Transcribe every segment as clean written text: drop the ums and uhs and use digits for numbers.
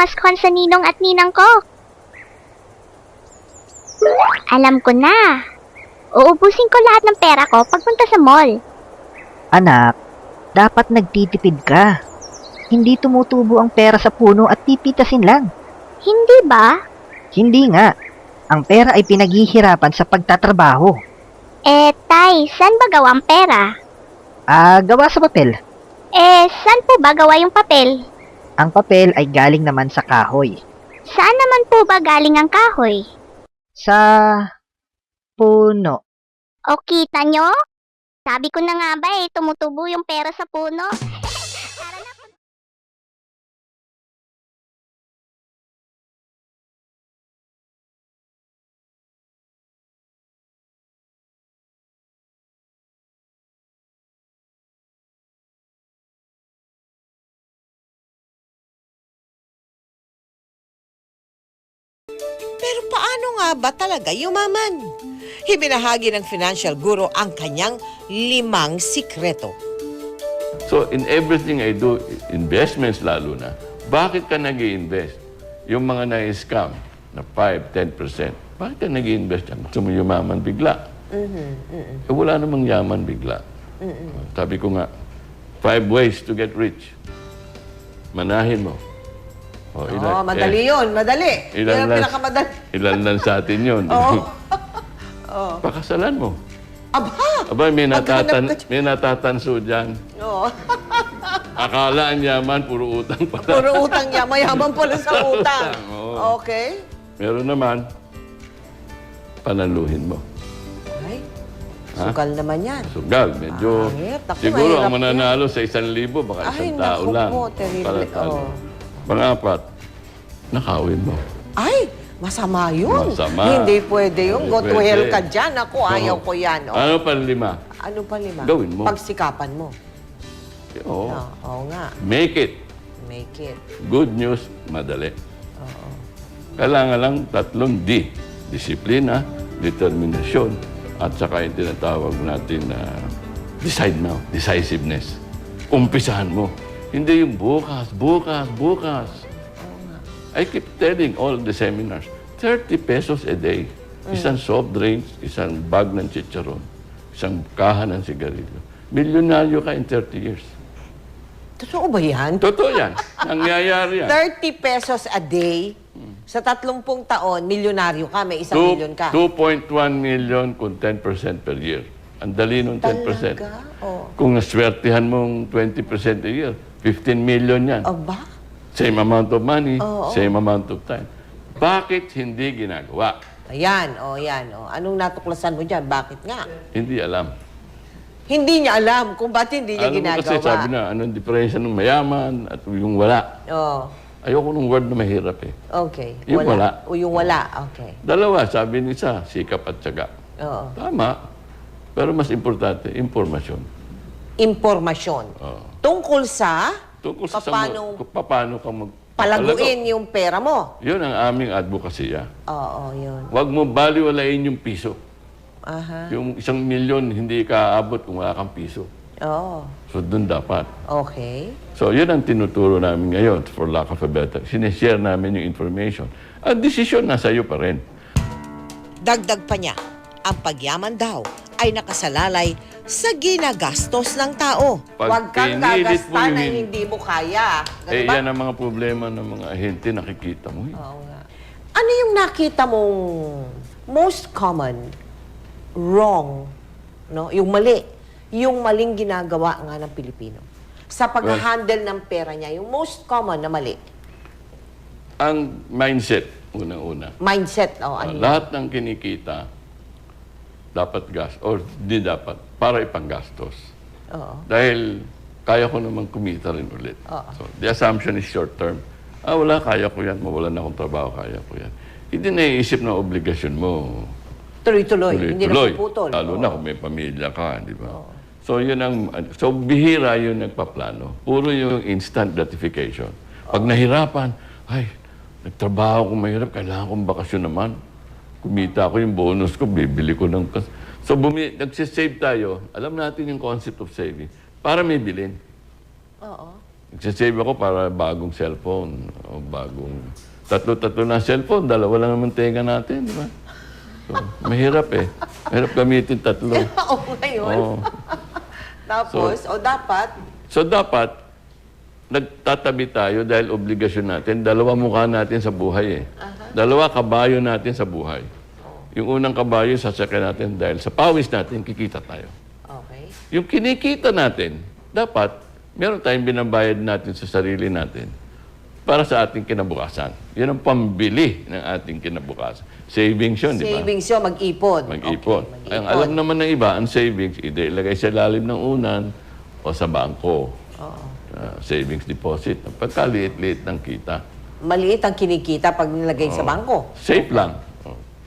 pamaskon sa ninong at ninang ko. Alam ko na. Uubusin ko lahat ng pera ko pagpunta sa mall. Anak, dapat nagtitipid ka. Hindi tumutubo ang pera sa puno at pipitasin lang. Hindi ba? Hindi nga. Ang pera ay pinaghihirapan sa pagtatrabaho. Tay, saan ba gawa ang pera? Gawa sa papel. Saan po ba gawa yung papel? Ang papel ay galing naman sa kahoy. Saan naman po ba galing ang kahoy? Sa puno. O kita nyo? Sabi ko na nga ba tumutubo yung pera sa puno. Tara na. Pero paano nga ba talaga yumaman? Ibinahagi ng financial guru ang kanyang 5 sikreto. So, in everything I do, investments lalo na, bakit ka nag-i-invest? Yung mga na-scam na 5-10%, bakit ka nag-i-invest yan? Gusto mo yumaman bigla? Wala namang yaman bigla. Sabi ko nga, 5 ways to get rich. Manahin mo. Madali yun, madali. Yun ang pinakamadali. Ilan lang sa atin yun. Pakasalan mo. Aba, may natatanso dyan. Oo. Akala ang yaman, puro utang pala. Puro utang niya, mayaman pala sa utang. Oo. Okay. Meron naman, panaluhin mo. Ay, sugal naman yan. Sugal, medyo. Pangit. Ako, Siguro ang mahirap mananalo sa 1,000, baka isang tao naku lang. po, terrible. Para talo. Pang-apat, nakawin mo. Ay, masama yun. Masama. Hindi pwede yun. Go to Pwede. hell ka dyan. Ako, ayaw ko yan. Oh. Ano pa 5? Ano pa 5? Gawin mo. Pagsikapan mo. Oo. Oo nga. Make it. Make it. Good news, madali. Kailangan lang 3 D. Disiplina, determinasyon, at saka yung tinatawag natin na decide now, decisiveness. Umpisahan mo. Hindi yung bukas. I keep telling all the seminars, 30 pesos a day. Isang soft drinks, isang bag ng chicharon, isang kahan ng sigarilyo. Milyonaryo ka in 30 years. Totoo ba yan? Totoo yan. Nangyayari yan. 30 pesos a day, sa 30 taon, milyonaryo ka, may 1 milyon ka. 2.1 million kung 10% per year. Ang dali nung 10%. Talaga? Oh. Kung naswertihan mong 20% a year, 15 million yan. Aba? Same amount of money, Oo. same amount of time. Bakit hindi ginagawa? Ayan, yan. Anong natuklasan mo dyan? Bakit nga? Hindi alam. Hindi niya alam kung ba't hindi niya Alam mo ginagawa. kasi sabi na, anong diferensya ng mayaman at yung wala. Oh, Ayoko ng word na mahirap eh. okay. Yung wala. O yung wala, okay. Dalawa, sabi ni isa, sikap at tiyaga. Oo. Tama. Pero mas importante, impormasyon. Impormasyon. Oo. Tungkol sa Tungkol sa paano ka palaguin yung pera mo. Yun ang aming advokasya. Oo, yun. Huwag mo baliwalain yung piso. Aha. Yung 1 milyon, hindi ka aabot kung wala kang piso. Oo. So, doon dapat. Okay. So, yun ang tinuturo namin ngayon, for lack of a better. Sinishare namin yung information. Ang desisyon nasa iyo pa rin. Dagdag pa niya, ang pagyaman daw ay nakasalalay sa ginagastos ng tao. Pag Huwag kang pinilit mo gagasta yung na hin- hindi mo kaya. Ganun ba? Yan ang mga problema ng mga ahente, nakikita mo. Oo nga. Ano yung nakita mong most common wrong, no? Yung mali. Yung maling ginagawa nga ng Pilipino. Sa pag-handle ng pera niya, yung most common na mali. Ang mindset, unang-una. Mindset, ano yun? Lahat ng kinikita, dapat or di dapat, para ipanggastos. Oo. Dahil kaya ko naman kumita rin ulit. So, the assumption is short term. Wala, kaya ko yan. Mawalan na akong trabaho, kaya ko yan. Hindi naiisip na obligasyon mo. Tuloy-tuloy. Hindi na puputol. Lalo na kung may pamilya ka, di ba? So, bihira yun nagpaplano. Puro yung instant gratification. Pag nahirapan, ay, nagtrabaho ko mahirap, kailangan kong bakasyon naman. Kumita ko yung bonus ko, bibili ko ng... So, nagsisave tayo. Alam natin yung concept of saving para may bilhin. Oo. Nagsasave ako para bagong cellphone o bagong... Tatlo-tatlo na cellphone, dalawa lang naman tenga natin, di ba? So, mahirap eh. Mahirap gamitin tatlo. Oo, ngayon. Oo. Tapos, dapat, So dapat, nagtatabi tayo dahil obligasyon natin. Dalawa mukha natin sa buhay eh. Dalawa kabayo natin sa buhay. Yung unang kabayo, sasakyan natin dahil sa pawis natin, kikita tayo. okay. Yung kinikita natin, dapat, meron tayong binabayad natin sa sarili natin para sa ating kinabukasan. Yan ang pambili ng ating kinabukasan. Savings yun, di ba? Savings yun, mag-ipon. Mag-ipon. Okay, Ang alam naman ng iba, ang savings, either ilagay sa lalim ng unan o sa bangko. Savings deposit. Pagkaliit-liit ng kita. Maliit ang kinikita pag nilagay sa bangko. Safe lang.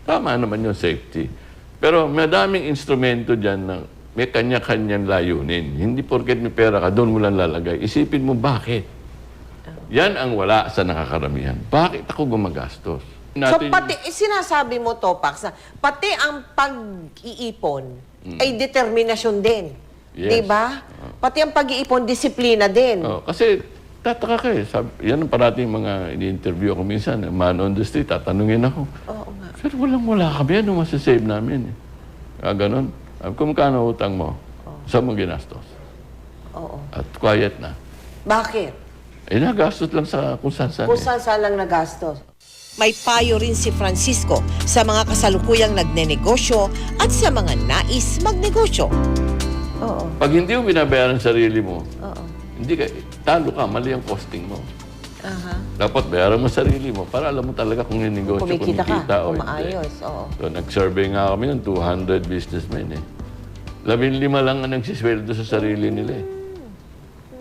Tama naman yung safety. Pero madaming instrumento dyan na may kanya-kanyang layunin. Hindi porket may pera ka, doon mo lang lalagay. Isipin mo, bakit? Yan ang wala sa nakakaramihan. Bakit ako gumagastos? So pati, sinasabi mo to, Pax, na pati ang pag-iipon ay determinasyon din. Yes. Di ba? Pati ang pag-iipon, disiplina din. Kasi tataka ka eh. Yan ang parating mga ini-interview ako minsan. Man on the street, tatanungin ako. Oo nga. Pero wala kami. Ano masasave namin? Ganon. Kung magkano utang mo, saan mo ginastos? Oo. At quiet na. Bakit? Nagastos lang sa kung saan-saan. Kung saan lang nagastos. May payo rin si Francisco sa mga kasalukuyang nagnenegosyo at sa mga nais magnegosyo. Oo. Pag hindi mo binabayaran ang sarili mo, Oo. hindi ka, talo ka, mali ang costing mo. Aha. Dapat bayaran mo sarili mo para alam mo talaga kung yung negosyo Kumikita ka, o kung hindi. maayos. Oo. So, nag-survey nga kami ng 200 businessmen eh. 15 lang ang nagsisweldo sa sarili nila eh.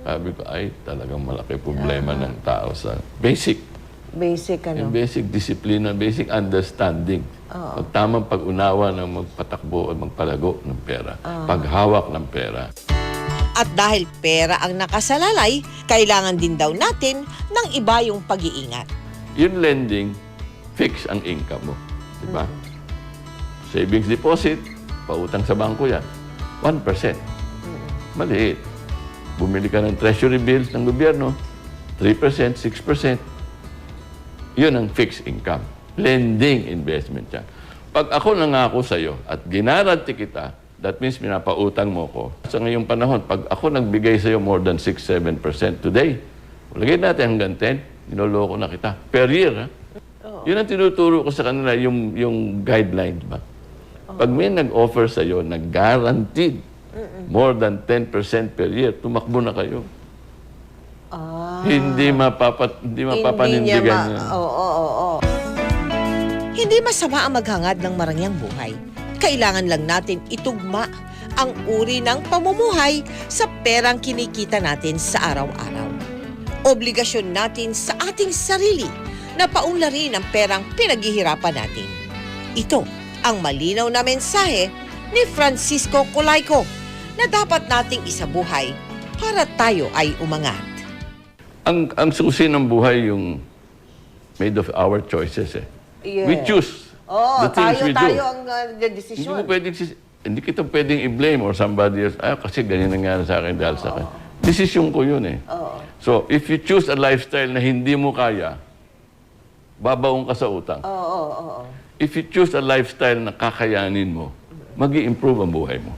Sabi ko, ay, talagang malaki problema ng tao sa basic. Basic, Yung ano? basic discipline, basic understanding. Ang tamang pag-unawa ng magpatakbo at magpalago ng pera. Paghawak ng pera. At dahil pera ang nakasalalay, kailangan din daw natin ng iba yung pag-iingat. Yung lending, fix ang income mo. Di ba? Savings deposit, pautang sa bangko yan. 1%. Maliit. Bumili ka ng treasury bills ng gobyerno, 3%, 6%. Yun ang fixed income. Lending investment yan. Pag ako nangako sa'yo at ginaranti kita, that means minapautang mo ko. Sa ngayong panahon, pag ako nagbigay sa'yo more than 6-7% today, lagay natin hanggang 10, ninoloko na kita. Per year, ha? Yun ang tinuturo ko sa kanila, yung guidelines ba? Pag may nag-offer sa'yo na guaranteed more than 10% per year, tumakbo na kayo. Hindi mapapanindigan yan. Oo. Hindi masama ang maghangad ng marangyang buhay. Kailangan lang natin itugma ang uri ng pamumuhay sa perang kinikita natin sa araw-araw. Obligasyon natin sa ating sarili na paunlarin ang perang pinaghihirapan natin. Ito ang malinaw na mensahe ni Francisco Colayco na dapat nating isabuhay para tayo ay umangat. Ang susi ng buhay yung made of our choices eh. Yes. We choose the things we do. Tayo ang Hindi decision. mo pwedeng, hindi kita pwedeng i-blame or somebody else. Kasi ganyan nangyari sa akin dahil sa akin. Desisyon ko yun eh. So, if you choose a lifestyle na hindi mo kaya, babaong ka sa utang. Oo. If you choose a lifestyle na kakayanin mo, mag-i-improve ang buhay mo.